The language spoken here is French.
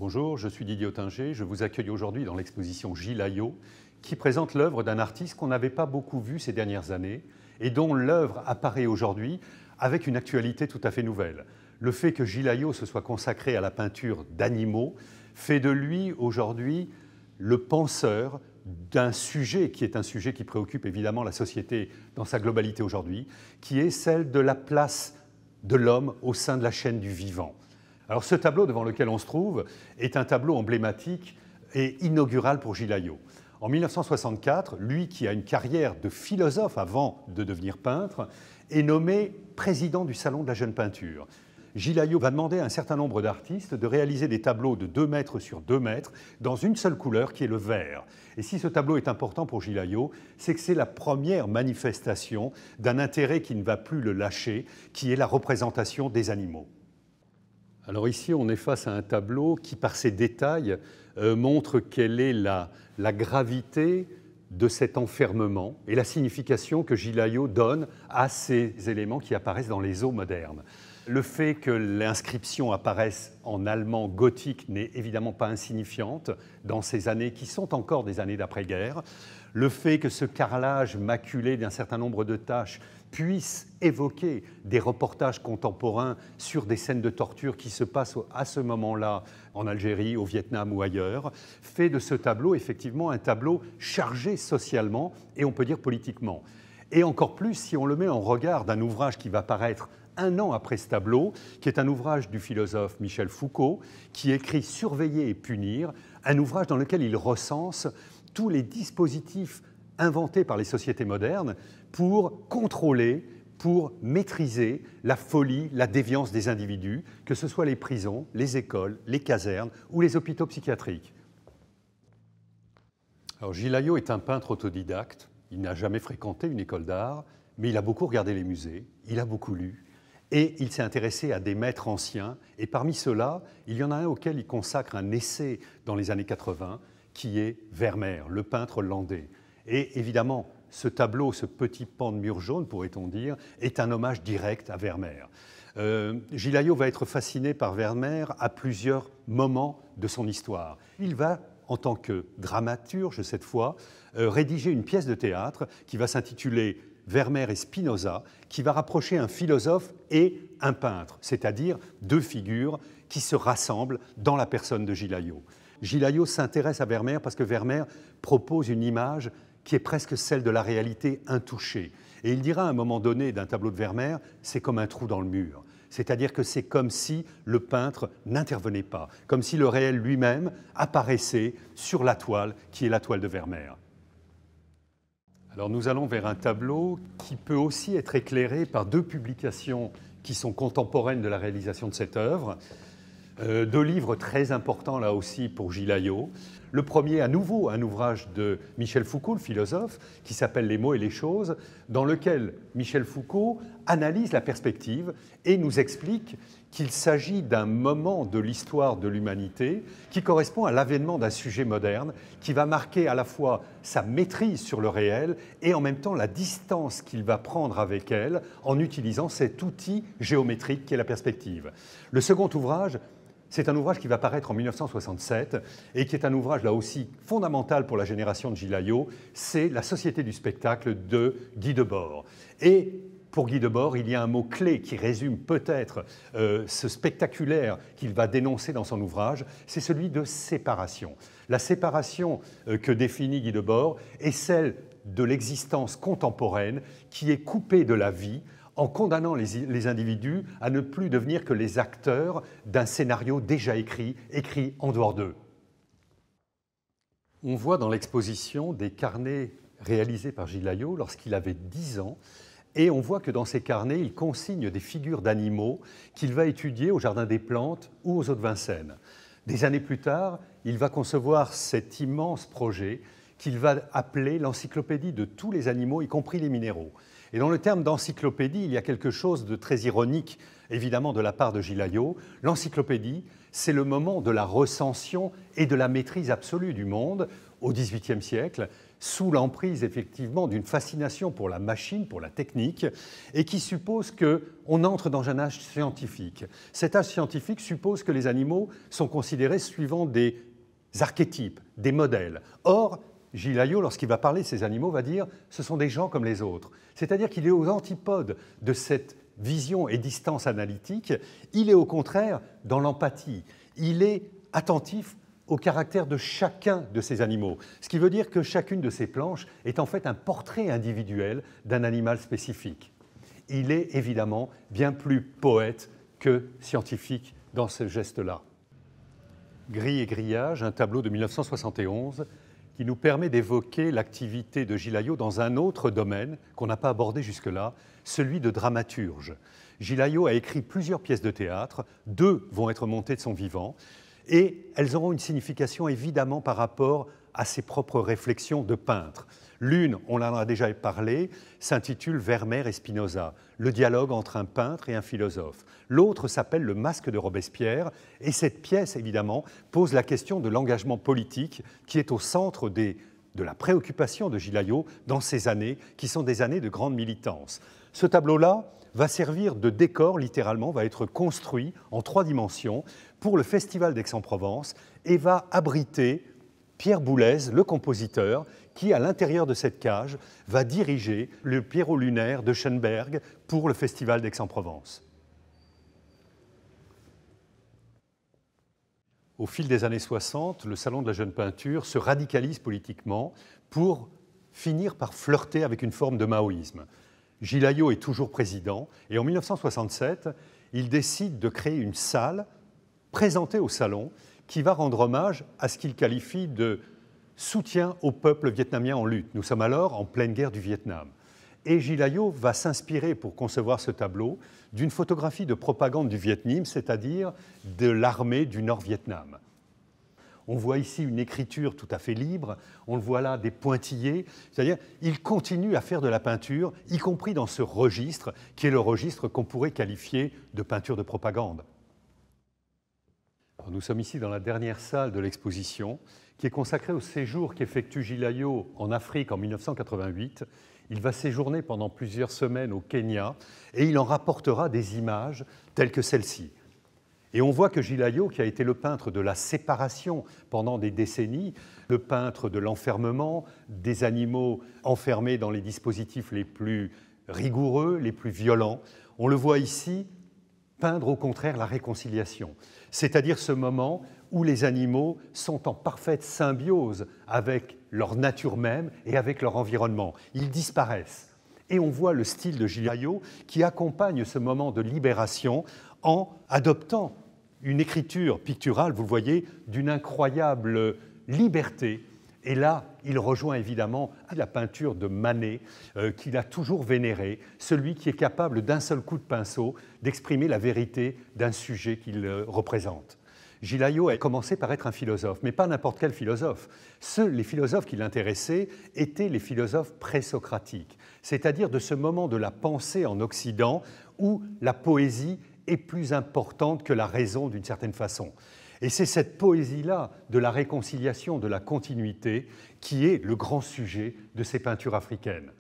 Bonjour, je suis Didier Ottinger. Je vous accueille aujourd'hui dans l'exposition Gilles Ayot, qui présente l'œuvre d'un artiste qu'on n'avait pas beaucoup vu ces dernières années et dont l'œuvre apparaît aujourd'hui avec une actualité tout à fait nouvelle. Le fait que Gilles Ayot se soit consacré à la peinture d'animaux fait de lui aujourd'hui le penseur d'un sujet qui est un sujet qui préoccupe évidemment la société dans sa globalité aujourd'hui, qui est celle de la place de l'homme au sein de la chaîne du vivant. Alors ce tableau devant lequel on se trouve est un tableau emblématique et inaugural pour Gilles Ayot. En 1964, lui qui a une carrière de philosophe avant de devenir peintre, est nommé président du Salon de la Jeune Peinture. Gilles Ayot va demander à un certain nombre d'artistes de réaliser des tableaux de 2 mètres sur 2 mètres dans une seule couleur qui est le vert. Et si ce tableau est important pour Gilles Ayot, c'est que c'est la première manifestation d'un intérêt qui ne va plus le lâcher, qui est la représentation des animaux. Alors ici, on est face à un tableau qui, par ses détails, montre quelle est la gravité de cet enfermement et la signification que Gilles Ayot donne à ces éléments qui apparaissent dans les eaux modernes. Le fait que l'inscription apparaisse en allemand gothique n'est évidemment pas insignifiante dans ces années qui sont encore des années d'après-guerre. Le fait que ce carrelage maculé d'un certain nombre de taches puisse évoquer des reportages contemporains sur des scènes de torture qui se passent à ce moment-là en Algérie, au Vietnam ou ailleurs, fait de ce tableau effectivement un tableau chargé socialement et on peut dire politiquement. Et encore plus si on le met en regard d'un ouvrage qui va paraître 1 an après ce tableau, qui est un ouvrage du philosophe Michel Foucault, qui écrit « Surveiller et punir », un ouvrage dans lequel il recense tous les dispositifs inventés par les sociétés modernes pour contrôler, pour maîtriser la folie, la déviance des individus, que ce soit les prisons, les écoles, les casernes ou les hôpitaux psychiatriques. Alors, Gilles Ayot est un peintre autodidacte. Il n'a jamais fréquenté une école d'art, mais il a beaucoup regardé les musées, il a beaucoup lu, et il s'est intéressé à des maîtres anciens. Et parmi ceux-là, il y en a un auquel il consacre un essai dans les années 80, qui est Vermeer, le peintre hollandais. Et évidemment, ce tableau, ce petit pan de mur jaune, pourrait-on dire, est un hommage direct à Vermeer. Gilles Ayot va être fasciné par Vermeer à plusieurs moments de son histoire. Il va, en tant que dramaturge cette fois, rédiger une pièce de théâtre qui va s'intituler Vermeer et Spinoza, qui va rapprocher un philosophe et un peintre, c'est-à-dire 2 figures qui se rassemblent dans la personne de Gilles Ayot. Gilles Ayot s'intéresse à Vermeer parce que Vermeer propose une image qui est presque celle de la réalité intouchée. Et il dira à un moment donné d'un tableau de Vermeer, c'est comme un trou dans le mur. C'est-à-dire que c'est comme si le peintre n'intervenait pas, comme si le réel lui-même apparaissait sur la toile qui est la toile de Vermeer. Alors nous allons vers un tableau qui peut aussi être éclairé par 2 publications qui sont contemporaines de la réalisation de cette œuvre. 2 livres très importants là aussi pour Gilles Ayot. Le premier, à nouveau, un ouvrage de Michel Foucault, le philosophe, qui s'appelle « Les mots et les choses », dans lequel Michel Foucault analyse la perspective et nous explique qu'il s'agit d'un moment de l'histoire de l'humanité qui correspond à l'avènement d'un sujet moderne qui va marquer à la fois sa maîtrise sur le réel et en même temps la distance qu'il va prendre avec elle en utilisant cet outil géométrique qu'est la perspective. Le second ouvrage, c'est un ouvrage qui va paraître en 1967 et qui est un ouvrage là aussi fondamental pour la génération de Gilles Ayot, c'est La Société du spectacle de Guy Debord. Et pour Guy Debord, il y a un mot-clé qui résume peut-être ce spectaculaire qu'il va dénoncer dans son ouvrage, c'est celui de séparation. La séparation que définit Guy Debord est celle de l'existence contemporaine qui est coupée de la vie, en condamnant les individus à ne plus devenir que les acteurs d'un scénario déjà écrit en dehors d'eux. On voit dans l'exposition des carnets réalisés par Gilles Ayot lorsqu'il avait 10 ans, et on voit que dans ces carnets, il consigne des figures d'animaux qu'il va étudier au Jardin des Plantes ou aux Eaux de Vincennes. Des années plus tard, il va concevoir cet immense projet qu'il va appeler l'encyclopédie de tous les animaux, y compris les minéraux. Et dans le terme d'encyclopédie, il y a quelque chose de très ironique, évidemment, de la part de Gilles Ayot. L'encyclopédie, c'est le moment de la recension et de la maîtrise absolue du monde, au XVIIIe siècle, sous l'emprise effectivement d'une fascination pour la machine, pour la technique, et qui suppose qu'on entre dans un âge scientifique. Cet âge scientifique suppose que les animaux sont considérés suivant des archétypes, des modèles. Or, Gilles Ayot, lorsqu'il va parler de ces animaux, va dire « ce sont des gens comme les autres ». C'est-à-dire qu'il est aux antipodes de cette vision et distance analytique, il est au contraire dans l'empathie. Il est attentif au caractère de chacun de ces animaux. Ce qui veut dire que chacune de ces planches est en fait un portrait individuel d'un animal spécifique. Il est évidemment bien plus poète que scientifique dans ce geste-là. Gris et grillage, un tableau de 1971 qui nous permet d'évoquer l'activité de Gilles Ayot dans un autre domaine qu'on n'a pas abordé jusque-là, celui de dramaturge. Gilles Ayot a écrit plusieurs pièces de théâtre, 2 vont être montées de son vivant, et elles auront une signification évidemment par rapport à ses propres réflexions de peintre. L'une, on en a déjà parlé, s'intitule Vermeer et Spinoza, le dialogue entre un peintre et un philosophe. L'autre s'appelle Le Masque de Robespierre, et cette pièce, évidemment, pose la question de l'engagement politique qui est au centre de la préoccupation de Gilles Ayot dans ces années, qui sont des années de grande militance. Ce tableau-là va servir de décor, littéralement, va être construit en 3 dimensions pour le Festival d'Aix-en-Provence et va abriter Pierre Boulez, le compositeur, qui, à l'intérieur de cette cage, va diriger le Pierrot lunaire de Schoenberg pour le Festival d'Aix-en-Provence. Au fil des années 60, le Salon de la Jeune Peinture se radicalise politiquement pour finir par flirter avec une forme de maoïsme. Gilles Ayot est toujours président et en 1967, il décide de créer une salle présentée au Salon qui va rendre hommage à ce qu'il qualifie de soutien au peuple vietnamien en lutte. Nous sommes alors en pleine guerre du Vietnam. Et Gilles Ayot va s'inspirer pour concevoir ce tableau d'une photographie de propagande du Viet Minh, c'est-à-dire de l'armée du Nord-Vietnam. On voit ici une écriture tout à fait libre, on le voit là des pointillés, c'est-à-dire il continue à faire de la peinture, y compris dans ce registre, qui est le registre qu'on pourrait qualifier de peinture de propagande. Alors, nous sommes ici dans la dernière salle de l'exposition, qui est consacrée au séjour qu'effectue Gilles Ayot en Afrique en 1988. Il va séjourner pendant plusieurs semaines au Kenya et il en rapportera des images telles que celle-ci. Et on voit que Gilles Ayot, qui a été le peintre de la séparation pendant des décennies, le peintre de l'enfermement, des animaux enfermés dans les dispositifs les plus rigoureux, les plus violents, on le voit ici peindre au contraire la réconciliation, c'est-à-dire ce moment où les animaux sont en parfaite symbiose avec leur nature même et avec leur environnement. Ils disparaissent. Et on voit le style de Gilles Ayot qui accompagne ce moment de libération en adoptant une écriture picturale, vous le voyez, d'une incroyable liberté. Et là, il rejoint évidemment la peinture de Manet, qu'il a toujours vénérée, celui qui est capable d'un seul coup de pinceau d'exprimer la vérité d'un sujet qu'il représente. Gilles Ayot a commencé par être un philosophe, mais pas n'importe quel philosophe. Les philosophes qui l'intéressaient étaient les philosophes présocratiques, c'est-à-dire de ce moment de la pensée en Occident où la poésie est plus importante que la raison d'une certaine façon. Et c'est cette poésie-là de la réconciliation, de la continuité, qui est le grand sujet de ces peintures africaines.